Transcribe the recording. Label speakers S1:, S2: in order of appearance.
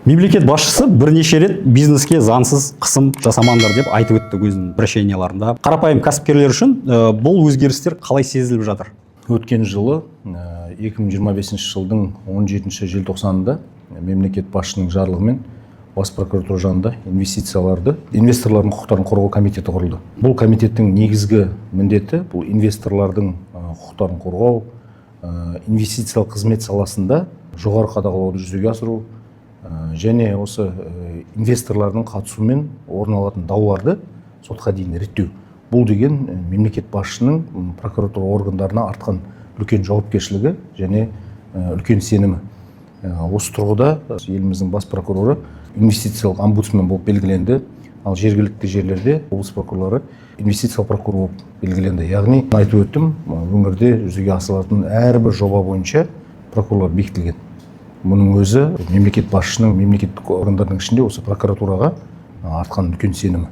S1: Мемлекет басшысы бірнеше рет бизнеске заңсыз қысым жасамаңдар деп айтып өтті өзінің обращенияларында. Қарапайым кәсіпкерлер үшін бұл өзгерістер қалай сезіліп жатыр?
S2: Өткен жылы 2025 жылдың 17 желтоқсанында мемлекет басшысының жарлығымен Бас прокуратура жанында инвесторлардың құқықтарын қорғау комитеті құрылды. Бұл комитеттің негізгі міндеті бұл инвесторлардың құқықтарын қорғау, инвестициялық қызмет саласында жоғары қадағалауды жүзеге асыру және осы инвесторлардың қатысуымен орын алатын дауларды сотқа дейін реттеу. Бұл деген мемлекет басшысының прокуратура органдарына артқан үлкен жауапкершілігі және үлкен сенімі. Осы тұрғыда еліміздің бас прокуроры инвестициялық омбудсмен болып белгіленді, ал жергілікті жерлерде облыс прокурорлары инвестициялық прокурор болып белгіленді. Яғни айтып өттім, өңірде жүзеге асырылатын әрбір жоба бойынша прокурорлар бекітілген. Мұның өзі мемлекет басшысының мемлекеттік органдардың ішінде осы прокуратураға артқан үлкен сенімі.